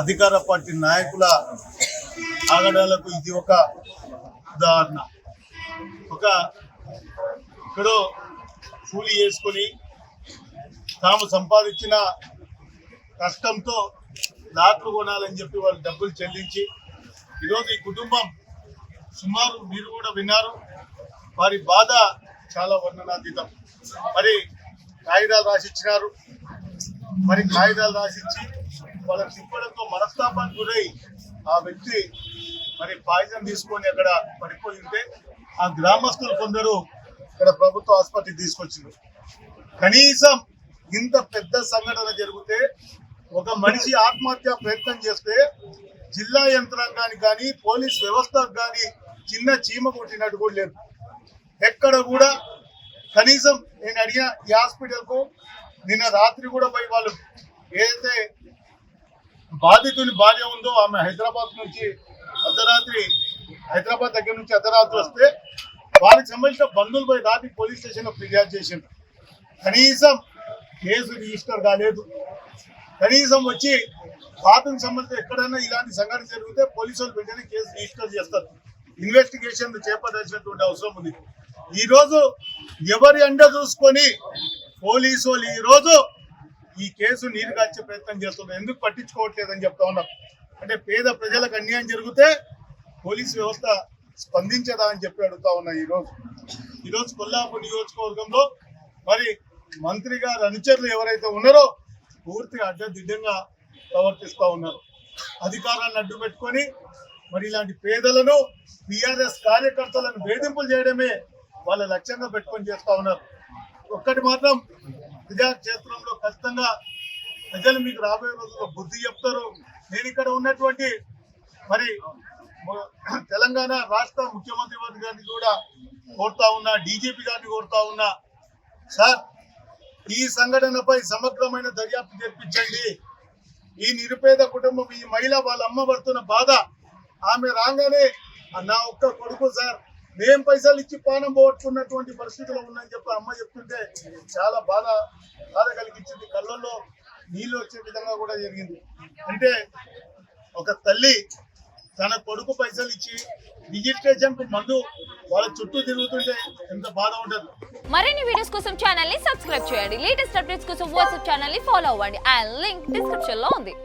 అధికార పార్టీ నాయకుల ఆగడాలకు ఇది ఒక ఉదాహరణ. ఇక్కడో కూలి చేసుకొని తాము సంపాదించిన కష్టంతో లాట్లు కొనాలని చెప్పి వాళ్ళు డబ్బులు చెల్లించి ఈరోజు ఈ కుటుంబం సుమారు మీరు కూడా విన్నారు, వారి బాధ చాలా వర్ణనాతీతం. మరి కాగితాలు రాసిచ్చినారు, మరి కాగితాలు రాసిచ్చి వాళ్ళకి తిప్పడంతో మనస్తాపానికి గురై ఆ వ్యక్తి మరి పాయిజన్ తీసుకొని అక్కడ పడిపోయి ఉంటే ఆ గ్రామస్తులు కొందరు ఇక్కడ ప్రభుత్వ ఆసుపత్రికి తీసుకొచ్చింది. కనీసం ఇంత పెద్ద సంఘటన జరిగితే ఒక మనిషి ఆత్మహత్య ప్రయత్నం చేస్తే జిల్లా యంత్రాంగానికి కానీ పోలీస్ వ్యవస్థకు కానీ చిన్న చీమ కొట్టినట్టు కూడా లేదు. ఎక్కడ కూడా కనీసం నేను అడిగిన ఈ హాస్పిటల్కు నిన్న రాత్రి కూడా పోయి వాళ్ళు ఏదైతే బాధితుని భార్య ఉందో ఆమె హైదరాబాద్ దగ్గర నుంచి అర్ధరాత్రి వస్తే వారికి సంబంధించిన బంధువులు పోయి రాత్రి పోలీస్ స్టేషన్లో ఫిర్యాదు చేసిండ్రు. కనీసం కేసు రిజిస్టర్ కాలేదు. కనీసం వచ్చి బాధకు సంబంధించి ఎక్కడైనా ఇలాంటి సంఘటన జరిగితే పోలీసులు వెంటనే కేసు రిజిస్టర్ చేస్తారు, ఇన్వెస్టిగేషన్ చేపట్టాల్సినటువంటి అవసరం ఉంది. ఈరోజు ఎవరి అండ చూసుకొని పోలీసు వాళ్ళు ఈరోజు ఈ కేసు నీరుగార్చే ప్రయత్నం చేస్తున్నారు. ఎందుకు పట్టించుకోవట్లేదని చెప్తా ఉన్నారు. అంటే పేద ప్రజలకు అన్యాయం జరిగితే పోలీసు వ్యవస్థ స్పందించదా అని చెప్పి అడుగుతా ఉన్నా. ఈరోజు కొల్లాపూర్ నియోజకవర్గంలో మరి మంత్రి గారు అనుచరులు ఎవరైతే ఉన్నారో పూర్తిగా అడ్డదిడ్డంగా ప్రవర్తిస్తూ ఉన్నారు. అధికారాన్ని అడ్డు పెట్టుకొని మరి ఇలాంటి పేదలను టీఆర్ఎస్ కార్యకర్తలను వేధింపులు చేయడమే వాళ్ళ లక్ష్యంగా పెట్టుకొని చేస్తూ ఉన్నారు. ఒక్కటి మాత్రం ప్రజాక్షేత్రంలో ఖచ్చితంగా ప్రజలు మీకు రాబోయే రోజుల్లో బుద్ధి చెప్తారు. నేను ఇక్కడ ఉన్నటువంటి మరి తెలంగాణ రాష్ట్ర ముఖ్యమంత్రి గారిని కూడా కోరుతా ఉన్నా, డీజీపీ గారిని కోరుతా ఉన్నా, సార్ ఈ సంఘటనపై సమగ్రమైన దర్యాప్తు జరిపించండి. ఈ నిరుపేద కుటుంబం, ఈ మహిళ వాళ్ళ అమ్మ పడుతున్న బాధ, ఆమె రాగానే నా ఒక్క కొడుకు సార్ మేం పైసలు ఇచ్చి పానం పోగొట్టుకున్నటువంటి పరిస్థితులు ఉన్నాయని చెప్పి అమ్మ చెప్తుంటే చాలా బాధ కలిగించింది. కళ్ళల్లో నీళ్ళు వచ్చే విధంగా కూడా జరిగింది. అంటే ఒక తల్లి తన కొడుకు పైసలు ఇచ్చి రిజిస్ట్రేషన్ కు మందు వాళ్ళ చుట్టూ తిరుగుతుంటే ఎంత బాధ ఉంటుంది. మరిన్ని వీడియోస్ కోసం ఛానల్ ని సబ్స్క్రైబ్ చేయండి. లేటెస్ట్ అప్డేట్స్ కోసం వాట్సాప్ ఛానల్ ని ఫాలో అవ్వండి. ఆ లింక్ డిస్క్రిప్షన్ లో ఉంది.